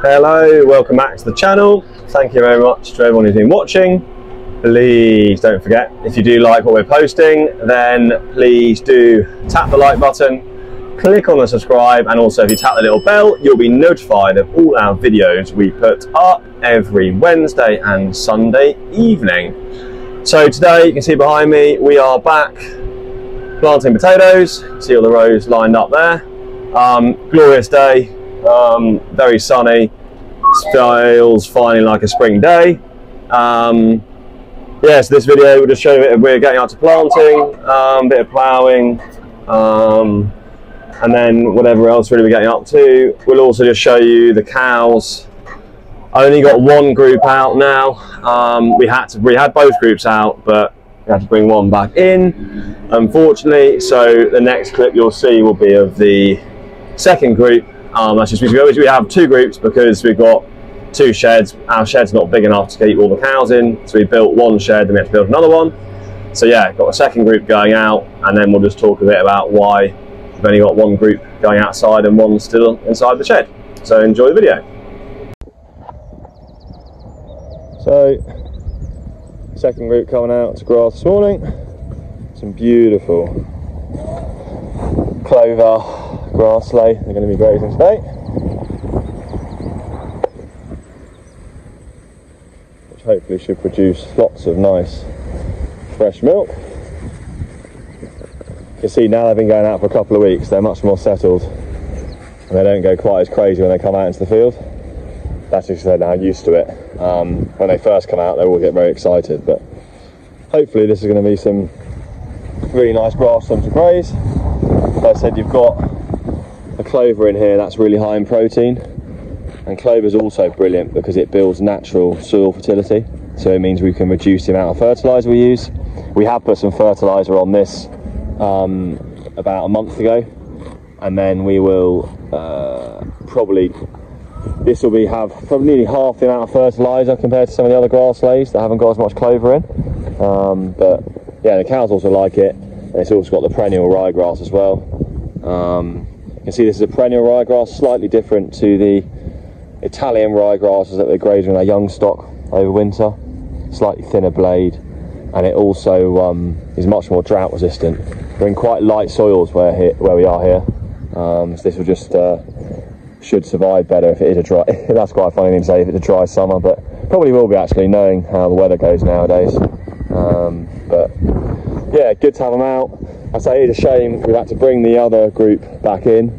Hello, welcome back to the channel. Thank you very much to everyone who's been watching. Please don't forget, if you do like what we're posting, then please do tap the like button, click on the subscribe, and also if you tap the little bell, you'll be notified of all our videos we put up every Wednesday and Sunday evening. So today, you can see behind me, we are back planting potatoes. See all the rows lined up there. Glorious day, very sunny, feels finally like a spring day. Yeah, so this video will just show you we're getting out to planting, bit of ploughing, and then whatever else really we're getting up to. We'll also just show you the cows. I only got one group out now. We had both groups out, but we had to bring one back in, unfortunately. So the next clip you'll see will be of the second group. That's just because we have two groups because we've got two sheds. Our shed's not big enough to keep all the cows in, so we built one shed and we have to build another one. So yeah, got a second group going out, and then we'll just talk a bit about why we've only got one group going outside and one still inside the shed. So enjoy the video. So, second group coming out to grass this morning. Some beautiful clover grass lay they're going to be grazing today, which hopefully should produce lots of nice fresh milk. You can see now they've been going out for a couple of weeks, they're much more settled and they don't go quite as crazy when they come out into the field. That's because they're now used to it. When they first come out, they all get very excited, but hopefully this is going to be some really nice grass for them to graze. Like I said, you've got a clover in here that's really high in protein, and clover is also brilliant because it builds natural soil fertility, so it means we can reduce the amount of fertilizer we use. We have put some fertilizer on this about a month ago, and then we will this will have probably nearly half the amount of fertilizer compared to some of the other grass lays that haven't got as much clover in. But yeah, the cows also like it, and it's also got the perennial ryegrass as well. You can see this is a perennial ryegrass, slightly different to the Italian ryegrasses that we're grazing in our young stock over winter. Slightly thinner blade, and it also is much more drought resistant. We're in quite light soils where we are here, so this will just should survive better if it is a dry. That's quite a funny thing to say if it's a dry summer, but probably will be actually, knowing how the weather goes nowadays. But yeah, good to have them out. I say it's a shame we've had to bring the other group back in,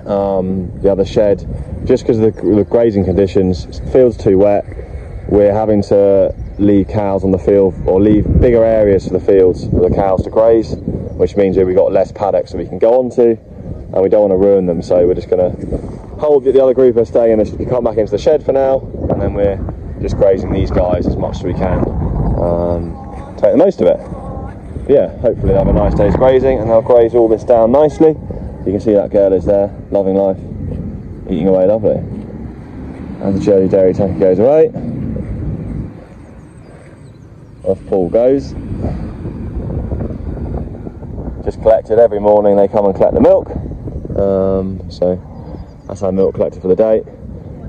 the other shed, just because of the grazing conditions. The field's too wet. We're having to leave cows on the field, or leave bigger areas for the fields for the cows to graze, which means that we've got less paddocks that we can go onto, and we don't want to ruin them, so we're just going to hold the other group are staying and come back into the shed for now, and then we're just grazing these guys as much as we can, take the most of it. But yeah, hopefully they'll have a nice day's grazing, and they'll graze all this down nicely. You can see that girl is there, loving life, eating away lovely. As the Jersey dairy tanker goes away, off Paul goes. Just collected every morning, they come and collect the milk. So that's our milk collected for the day,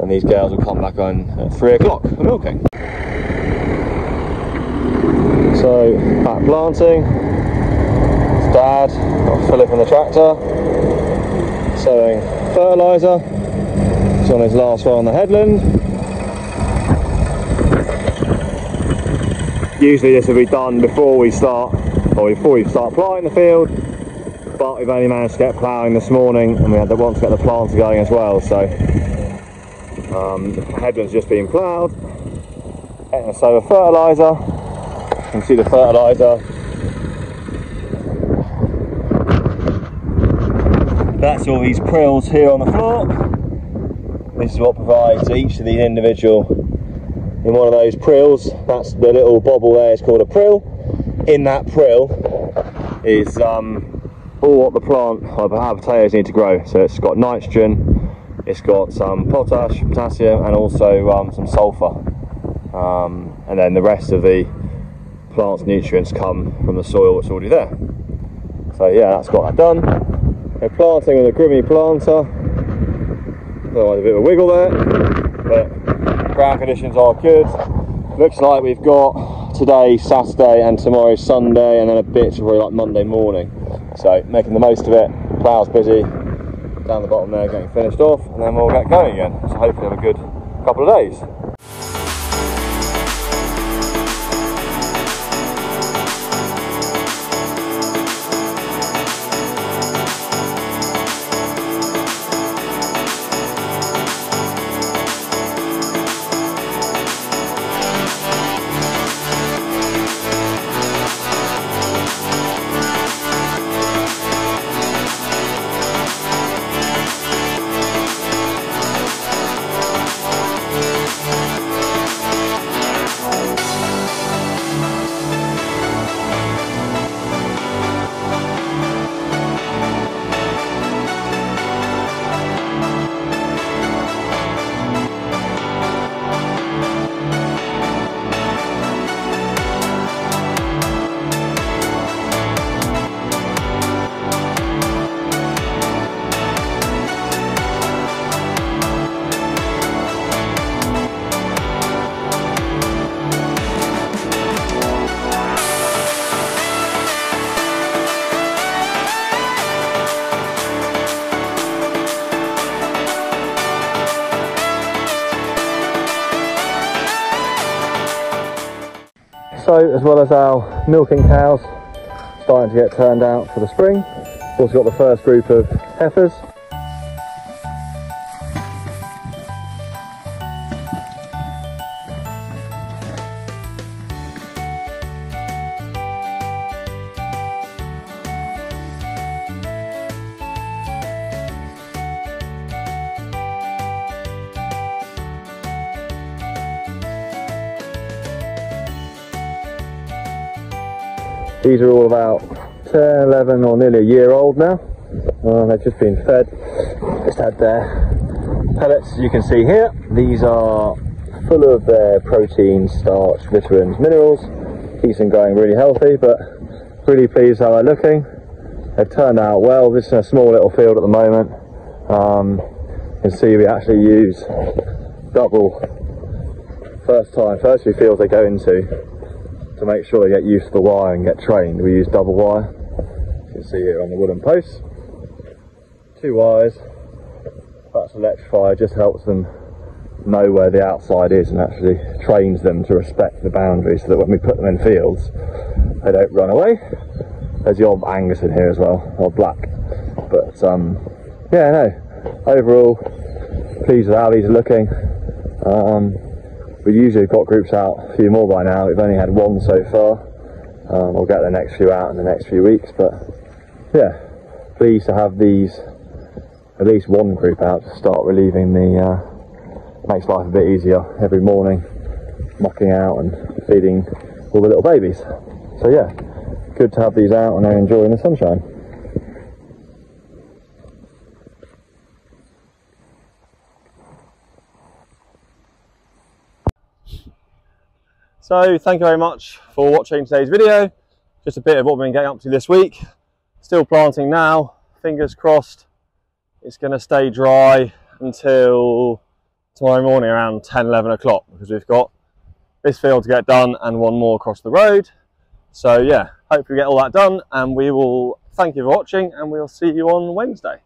and these girls will come back on at 3 o'clock for milking. So back planting, it's Dad, got Philip in the tractor, sowing fertiliser. He's on his last one on the headland. Usually this will be done before we start ploughing the field, but we've only managed to get ploughing this morning, and we had to want to get the planter going as well, so the headland's just been ploughed. And so the fertiliser, you can see the fertiliser, that's all these prills here on the floor. This is what provides each of these individual, in one of those prills, that's the little bobble there, it's called a prill. In that prill is all what the plant, our potatoes need to grow. So it's got nitrogen, it's got some potash, potassium, and also some sulphur. And then the rest of the plant's nutrients come from the soil that's already there. So yeah, that's got that done. We're planting with a Grimmy planter. otherwise a bit of a wiggle there, but ground conditions are good. Looks like we've got today Saturday and tomorrow Sunday, and then a bit probably like Monday morning. So making the most of it. Plough's busy down the bottom there, getting finished off, and then we'll get going again. So hopefully have a good couple of days. So, as well as our milking cows starting to get turned out for the spring, we've also got the first group of heifers. These are all about 10, 11 or nearly a year old now. They've just been fed. Just had their pellets, as you can see here. These are full of their protein, starch, vitamins, minerals. Keeps them going really healthy, but really pleased how they're looking. They've turned out well. This is a small little field at the moment. You can see we actually use double first few fields they go into. To make sure they get used to the wire and get trained, we use double wire. You can see here on the wooden posts, 2 wires. That's electrified, just helps them know where the outside is and actually trains them to respect the boundaries so that when we put them in fields, they don't run away. There's the old Angus in here as well, old black. But yeah, no, overall pleased with how these are looking. We've usually got groups out a few more by now. We've only had 1 so far. We'll get the next few out in the next few weeks, but yeah, pleased to have these, at least 1 group out to start relieving the, makes life a bit easier every morning, mucking out and feeding all the little babies. So yeah, good to have these out and they're enjoying the sunshine. So thank you very much for watching today's video. Just a bit of what we've been getting up to this week. Still planting now, fingers crossed it's going to stay dry until tomorrow morning around 10, 11 o'clock, because we've got this field to get done and 1 more across the road. So yeah, hopefully we get all that done, and we will thank you for watching and we'll see you on Wednesday.